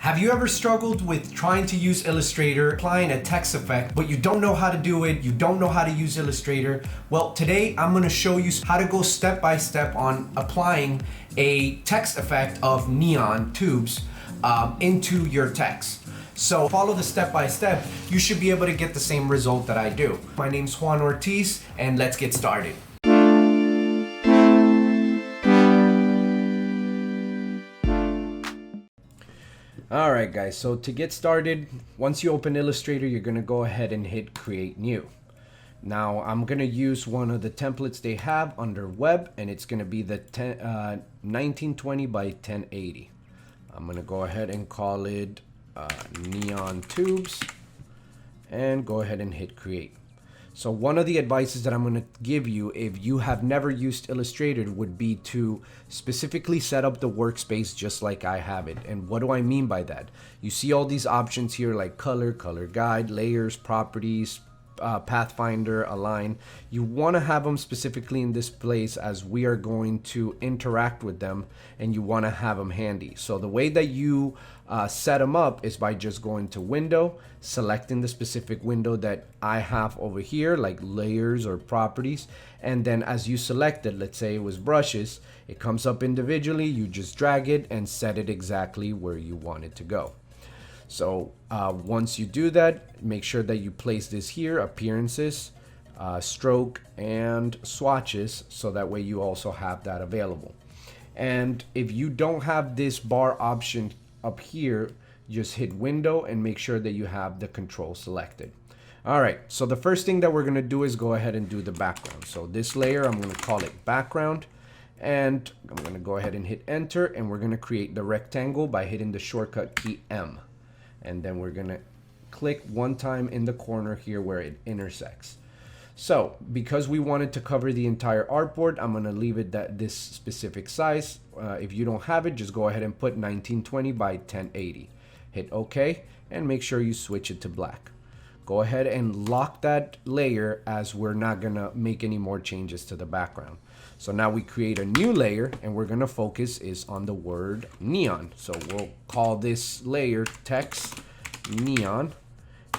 Have you ever struggled with trying to use Illustrator, applying a text effect, but you don't know how to do it, you don't know how to use Illustrator? Well, today I'm gonna show you how to go step by step on applying a text effect of neon tubes into your text. So follow the step by step, you should be able to get the same result that I do. My name's Juan Ortiz, and let's get started. Alright guys, so to get started, once you open Illustrator, you're going to go ahead and hit Create New. Now I'm going to use one of the templates they have under Web, and it's going to be the 1920 by 1080. I'm going to go ahead and call it Neon Tubes, and go ahead and hit Create. So one of the advices that I'm going to give you if you have never used Illustrator would be to specifically set up the workspace just like I have it. And what do I mean by that? You see all these options here like color, color guide, layers, properties, Pathfinder, align. You want to have them specifically in this place as we are going to interact with them, and you want to have them handy. So the way that you set them up is by just going to window, selecting the specific window that I have over here, like layers or properties, and then as you select it, let's say it was brushes, it comes up individually, you just drag it and set it exactly where you want it to go. So once you do that, make sure that you place this here, appearances, stroke, and swatches, so that way you also have that available. And if you don't have this bar option up here, just hit window and make sure that you have the control selected. All right, so the first thing that we're gonna do is go ahead and do the background. So this layer, I'm gonna call it background, and I'm gonna go ahead and hit enter, and we're gonna create the rectangle by hitting the shortcut key M. And then we're gonna click one time in the corner here where it intersects. So because we wanted to cover the entire artboard, I'm gonna leave it this specific size. If you don't have it, just go ahead and put 1920 by 1080. Hit OK, and make sure you switch it to black. Go ahead and lock that layer, as we're not gonna make any more changes to the background. So now we create a new layer, and we're gonna focus is on the word neon. So we'll call this layer text neon,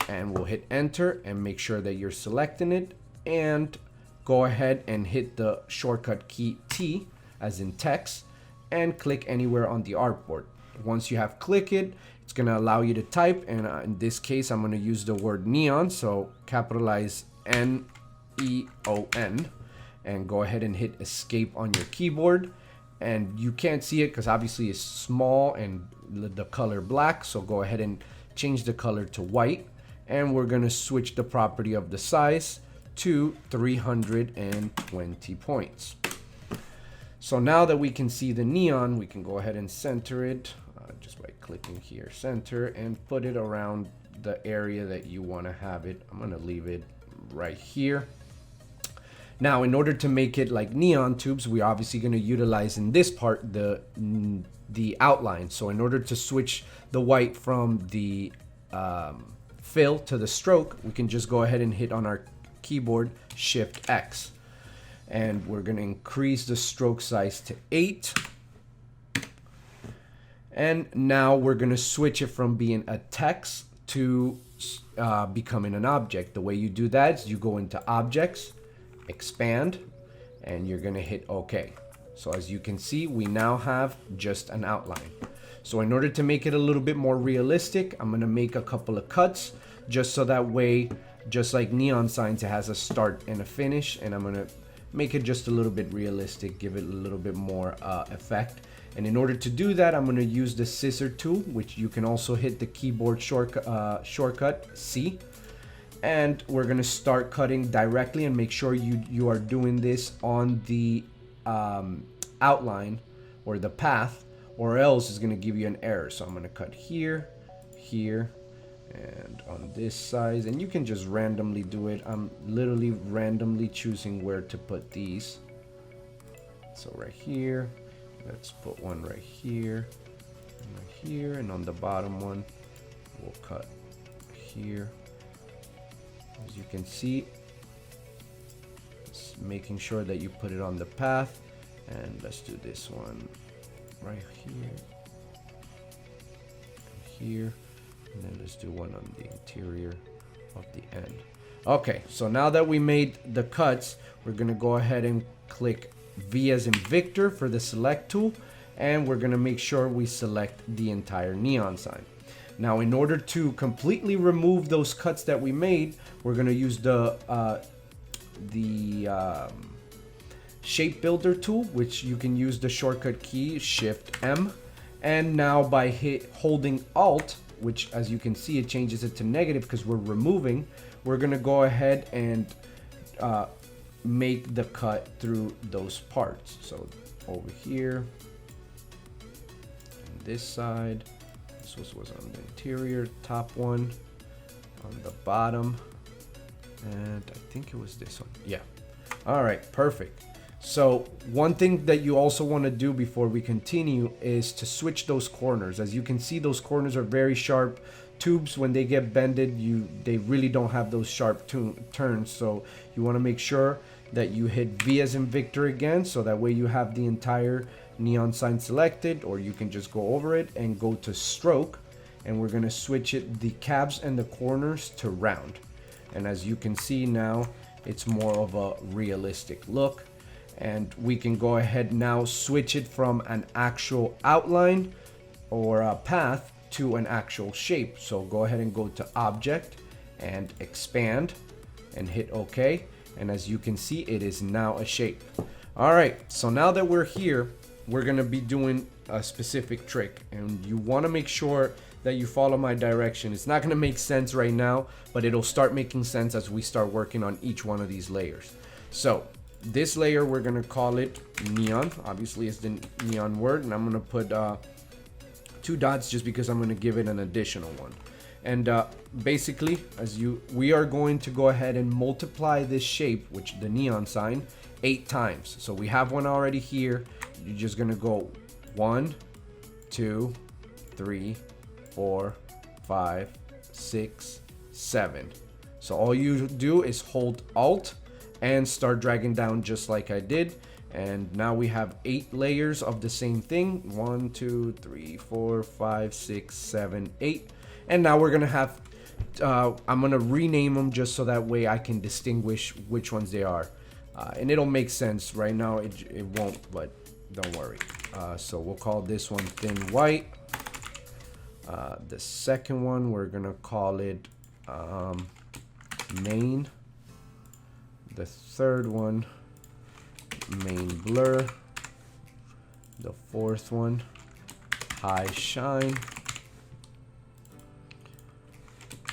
and we'll hit enter and make sure that you're selecting it, and go ahead and hit the shortcut key T as in text, and click anywhere on the artboard. Once you have clicked it, it's gonna allow you to type, and in this case I'm gonna use the word neon, so capitalize N-E-O-N, and go ahead and hit escape on your keyboard. And you can't see it because obviously it's small and the color black, so go ahead and change the color to white, and we're gonna switch the property of the size to 320 points. So now that we can see the neon, we can go ahead and center it just by clicking here, center, and put it around the area that you want to have it. I'm gonna leave it right here. Now, in order to make it like neon tubes, we're obviously going to utilize in this part the outline. So in order to switch the white from the fill to the stroke, we can just go ahead and hit on our keyboard Shift X. And we're going to increase the stroke size to 8. And now we're going to switch it from being a text to becoming an object. The way you do that is you go into Objects, Expand, and you're gonna hit OK. So as you can see, we now have just an outline. So in order to make it a little bit more realistic, I'm gonna make a couple of cuts just so that way, just like neon signs, it has a start and a finish, and I'm gonna make it just a little bit realistic, give it a little bit more effect. And in order to do that, I'm gonna use the scissor tool, which you can also hit the keyboard shortcut C. And we're gonna start cutting directly, and make sure you are doing this on the outline or the path, or else it's gonna give you an error. So I'm gonna cut here, here, and on this size, and you can just randomly do it. I'm literally randomly choosing where to put these. So right here, let's put one right here, and right here, and on the bottom one, we'll cut here. As you can see, it's making sure that you put it on the path, and let's do this one right here, here, and then let's do one on the interior of the end. Okay, so now that we made the cuts, we're gonna go ahead and click V as in Victor for the select tool, and we're gonna make sure we select the entire neon sign. Now, in order to completely remove those cuts that we made, we're gonna use the shape builder tool, which you can use the shortcut key Shift M, and now by holding Alt, which as you can see it changes it to negative because we're removing, we're gonna go ahead and make the cut through those parts. So over here, on this side, this was on the interior, top one, on the bottom, and I think it was this one. Yeah. All right, perfect. So one thing that you also want to do before we continue is to switch those corners. As you can see, those corners are very sharp. Tubes, when they get bended, they really don't have those sharp turns. So you want to make sure that you hit V as in Victor again, so that way you have the entire neon sign selected, or you can just go over it and go to stroke, and we're going to switch it, the cabs and the corners, to round. And as you can see now, it's more of a realistic look. And we can go ahead now switch it from an actual outline or a path to an actual shape. So go ahead and go to Object and Expand and hit OK. And as you can see, it is now a shape. All right, so now that we're here, we're gonna be doing a specific trick, and you wanna make sure that you follow my direction. It's not gonna make sense right now, but it'll start making sense as we start working on each one of these layers. So this layer, we're gonna call it neon. Obviously it's the neon word, and I'm gonna put 2 dots just because I'm gonna give it an additional one. And basically, we are going to go ahead and multiply this shape, which the neon sign, 8 times. So we have one already here. You're just gonna go 1, 2, 3, 4, 5, 6, 7. So all you do is hold Alt and start dragging down just like I did. And now we have 8 layers of the same thing. 1, 2, 3, 4, 5, 6, 7, 8. And now we're gonna have, I'm gonna rename them just so that way I can distinguish which ones they are. And it'll make sense. Right now it won't, but don't worry. So we'll call this one thin white. The second one, we're gonna call it main. The third one, main blur. The fourth one, high shine.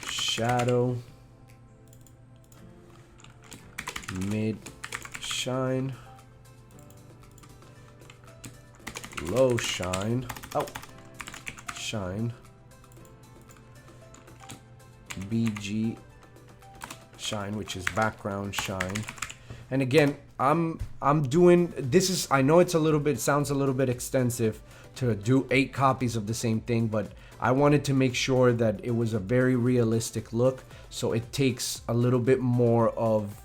Shadow, mid shine, low shine, shine, BG shine, which is background shine. And again, I'm doing this is, I know it's a little bit, sounds a little bit extensive to do 8 copies of the same thing, but I wanted to make sure that it was a very realistic look, so it takes a little bit more of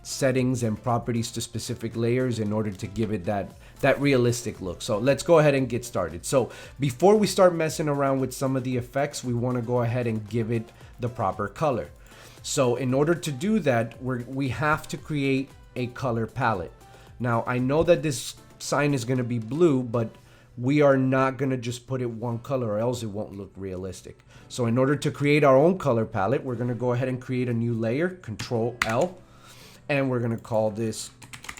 settings and properties to specific layers in order to give it that realistic look. So let's go ahead and get started. So before we start messing around with some of the effects, we want to go ahead and give it the proper color. So in order to do that, we have to create a color palette. Now I know that this sign is going to be blue, but we are not going to just put it one color or else it won't look realistic. So in order to create our own color palette, we're going to go ahead and create a new layer, Control L, and we're going to call this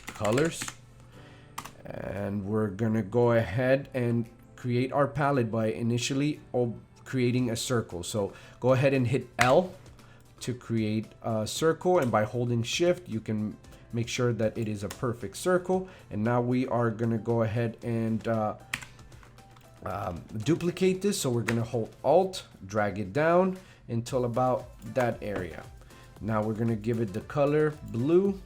colors. And we're going to go ahead and create our palette by initially creating a circle. So go ahead and hit L to create a circle, and by holding Shift you can make sure that it is a perfect circle. And now we are going to go ahead and duplicate this. So we're going to hold Alt, drag it down until about that area. Now we're going to give it the color blue,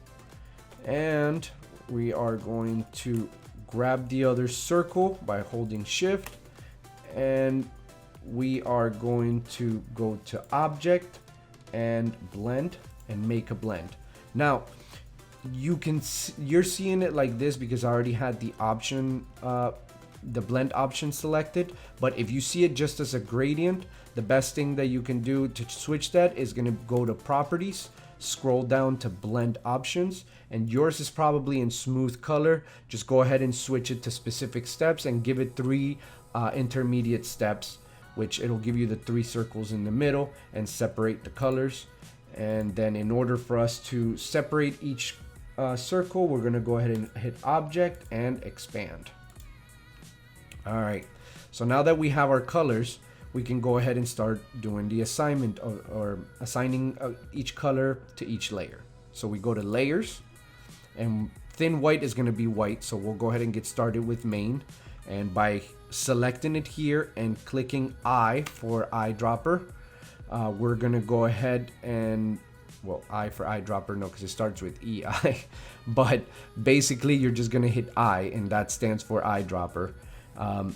and we are going to grab the other circle by holding Shift, and we are going to go to Object and Blend and make a blend. Now you're seeing it like this because I already had the option the blend option selected. But if you see it just as a gradient, the best thing that you can do to switch that is going to go to properties, scroll down to blend options, and yours is probably in smooth color. Just go ahead and switch it to specific steps and give it 3 intermediate steps, which it'll give you the 3 circles in the middle and separate the colors. And then in order for us to separate each circle, we're going to go ahead and hit object and expand. All right, so now that we have our colors, we can go ahead and start doing the assignment or assigning each color to each layer. So we go to layers, and thin white is going to be white, so we'll go ahead and get started with main. And by selecting it here and clicking I for eyedropper, we're going to go ahead and, well, I for eyedropper, no, because it starts with EI, but basically you're just going to hit I, and that stands for eyedropper.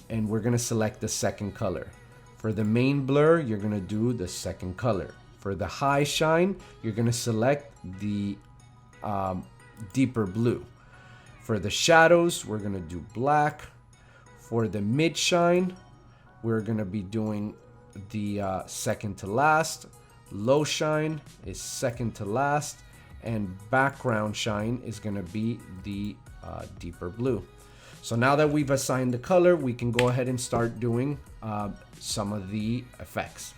And we're going to select the second color. For the main blur, you're going to do the second color. For the high shine, you're going to select the deeper blue. For the shadows, we're going to do black. For the mid shine, we're going to be doing the second to last. Low shine is second to last. And background shine is going to be the deeper blue. So now that we've assigned the color, we can go ahead and start doing some of the effects.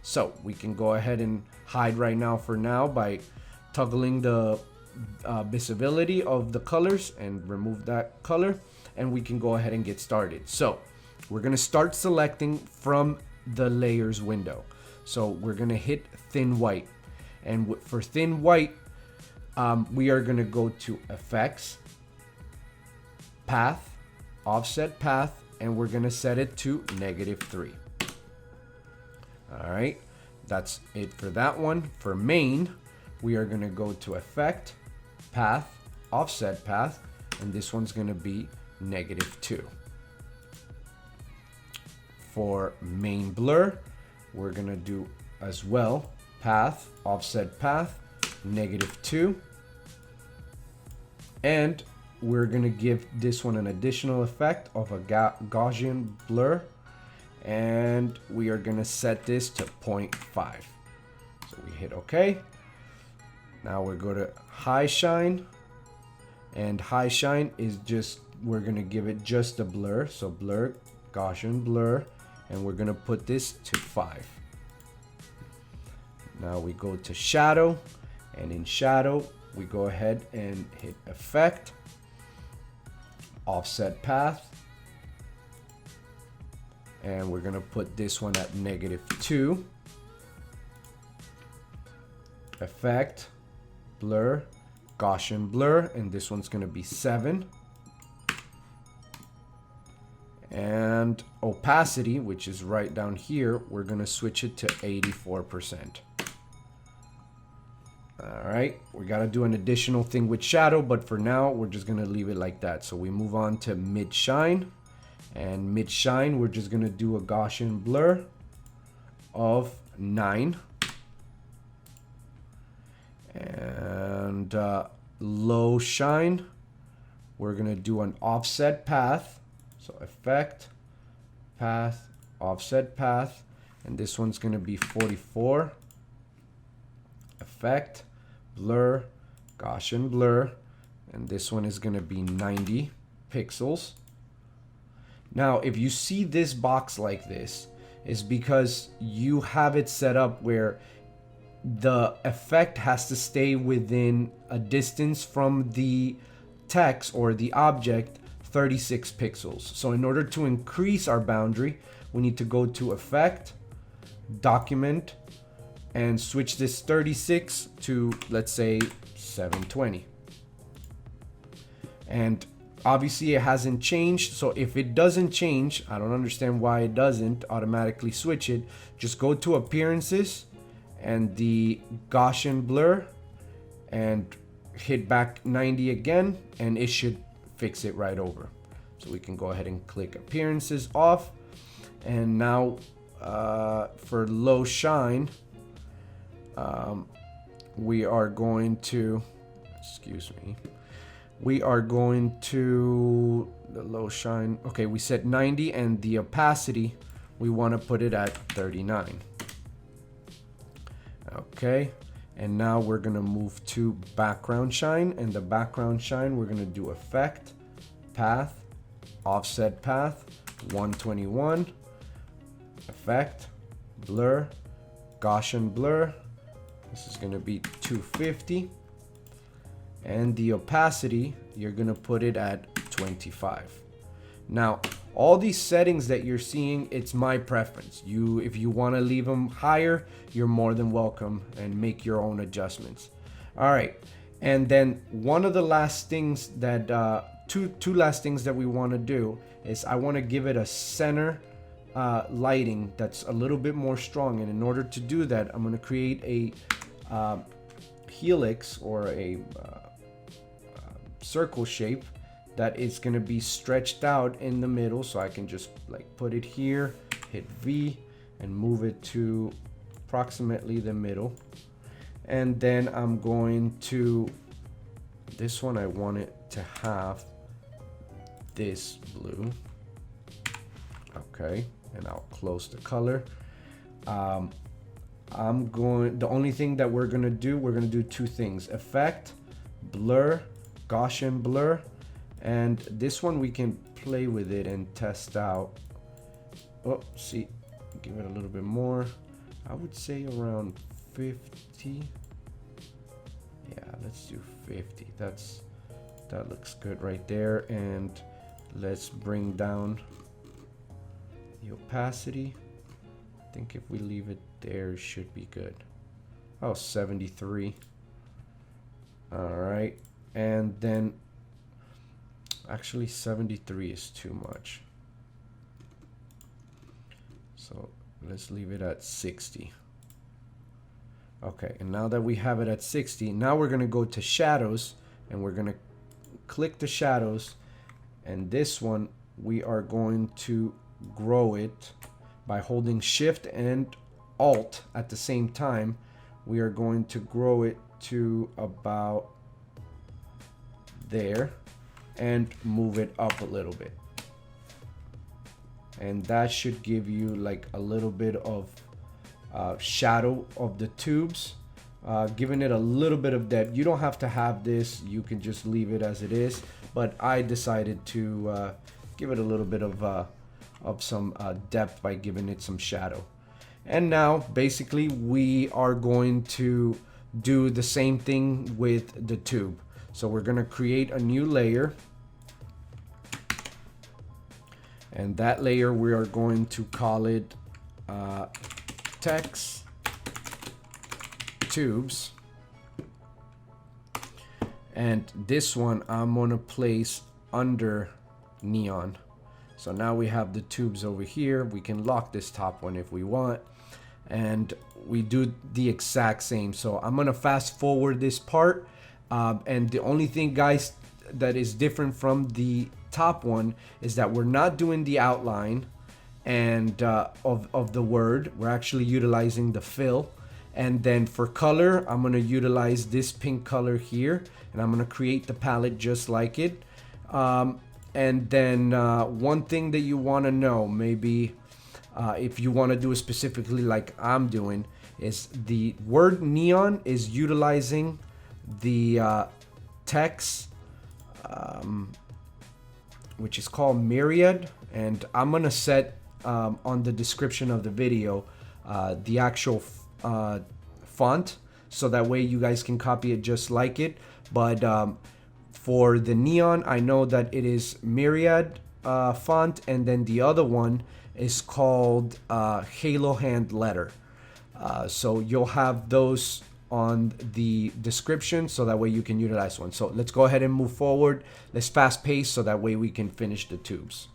So we can go ahead and hide right now for now by toggling the visibility of the colors and remove that color, and we can go ahead and get started. So we're going to start selecting from the layers window. So we're going to hit thin white, and for thin white, we are going to go to effects, path, offset path, and we're going to set it to -3. All right, that's it for that one. For main, we are going to go to effect, path, offset path, and this one's going to be -2. For main blur, we're going to do as well path, offset path, -2, and we're going to give this one an additional effect of a Gaussian blur, and we are going to set this to 0.5. So we hit OK. Now we go to high shine, and high shine is just, we're going to give it just a blur. So blur, Gaussian blur, and we're going to put this to 5. Now we go to shadow, and in shadow, we go ahead and hit effect, offset path, and we're going to put this one at -2. Effect, blur, Gaussian blur, and this one's going to be 7. And opacity, which is right down here, we're going to switch it to 84%. All right, we got to do an additional thing with shadow, but for now, we're just going to leave it like that. So we move on to mid shine, and mid shine, we're just going to do a Gaussian blur of 9. And low shine, we're going to do an offset path. So effect, path, offset path, and this one's going to be 44. Effect, blur, Gaussian blur, and this one is going to be 90 pixels. Now, if you see this box like this, is because you have it set up where the effect has to stay within a distance from the text or the object 36 pixels. So in order to increase our boundary, we need to go to effect, document, and switch this 36 to, let's say, 720. And obviously it hasn't changed, so if it doesn't change, I don't understand why it doesn't automatically switch it. Just go to appearances and the Gaussian blur and hit back 90 again, and it should fix it right over. So we can go ahead and click appearances off, and now for low shine, we are going to, we are going to the low shine. Okay, we set 90, and the opacity, we want to put it at 39. Okay, and now we're gonna move to background shine, and the background shine, we're gonna do effect, path, offset path, 121, effect, blur, Gaussian blur. This is gonna be 250. And the opacity, you're gonna put it at 25. Now, all these settings that you're seeing, it's my preference. If you wanna leave them higher, you're more than welcome, and make your own adjustments. All right, and then one of the last things that, two last things that we wanna do is I wanna give it a center lighting that's a little bit more strong. And in order to do that, I'm gonna create a helix, or a circle shape that is going to be stretched out in the middle. So I can just like put it here, hit V, and move it to approximately the middle. And then I'm going to, this one, I want it to have this blue. Okay, and I'll close the color. The only thing that we're gonna do two things: effect, blur, Gaussian blur. And this one we can play with it and test out. Oh, see, give it a little bit more. I would say around 50. Yeah, let's do 50. That looks good right there. And let's bring down the opacity. I think if we leave it there, it should be good. Oh, 73. All right, and then actually 73 is too much, so let's leave it at 60. Okay, and now that we have it at 60, now we're gonna go to shadows, and we're gonna click the shadows, and this one we are going to grow it by holding Shift and Alt at the same time. We are going to grow it to about there and move it up a little bit. And that should give you like a little bit of shadow of the tubes, giving it a little bit of depth. You don't have to have this, you can just leave it as it is, but I decided to give it a little bit of some depth by giving it some shadow. And now basically we are going to do the same thing with the tube. So we're going to create a new layer, and that layer we are going to call it text tubes. And this one I'm going to place under neon. So now we have the tubes over here. We can lock this top one if we want, and we do the exact same. So I'm gonna fast forward this part, and the only thing, guys, that is different from the top one is that we're not doing the outline and of the word. We're actually utilizing the fill. And then for color, I'm gonna utilize this pink color here, and I'm gonna create the palette just like it. And then one thing that you want to know, maybe if you want to do it specifically like I'm doing, is the word neon is utilizing the text, which is called Myriad. And I'm going to set on the description of the video the actual font, so that way you guys can copy it just like it. But for the neon, I know that it is Myriad font, and then the other one is called Halo Hand Letter. So you'll have those on the description, so that way you can utilize one. So let's go ahead and move forward. Let's fast pace so that way we can finish the tubes.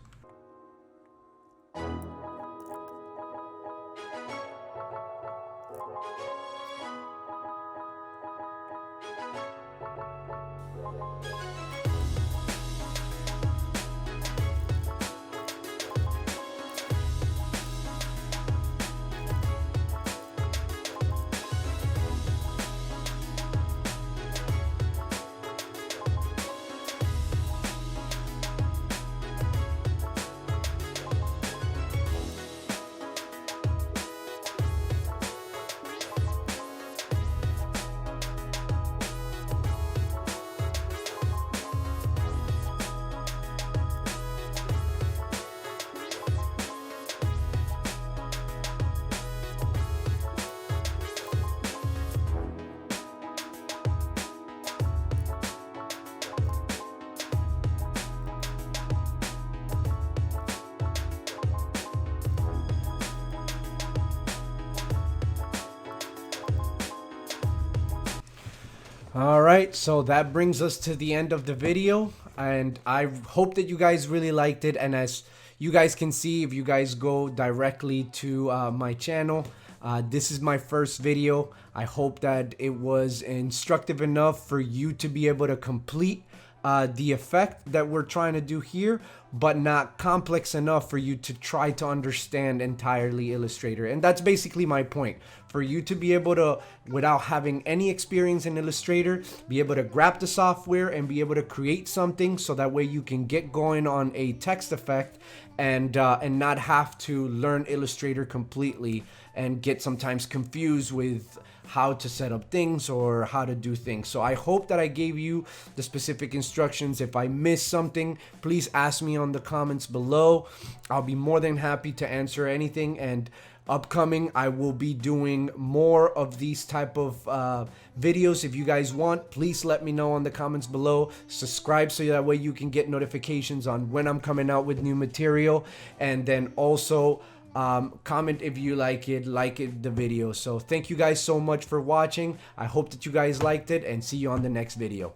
All right, so that brings us to the end of the video, and I hope that you guys really liked it. And as you guys can see, if you guys go directly to my channel, this is my first video. I hope that it was instructive enough for you to be able to complete the effect that we're trying to do here, but not complex enough for you to try to understand entirely Illustrator. And that's basically my point, for you to be able to, without having any experience in Illustrator, be able to grab the software and be able to create something, so that way you can get going on a text effect and not have to learn Illustrator completely and get sometimes confused with how to set up things or how to do things. So I hope that I gave you the specific instructions. If I missed something, please ask me on the comments below. I'll be more than happy to answer anything. And upcoming, I will be doing more of these type of videos. If you guys want, please let me know on the comments below. Subscribe so that way you can get notifications on when I'm coming out with new material. And then also comment if you like the video. So thank you guys so much for watching. I hope that you guys liked it, and see you on the next video.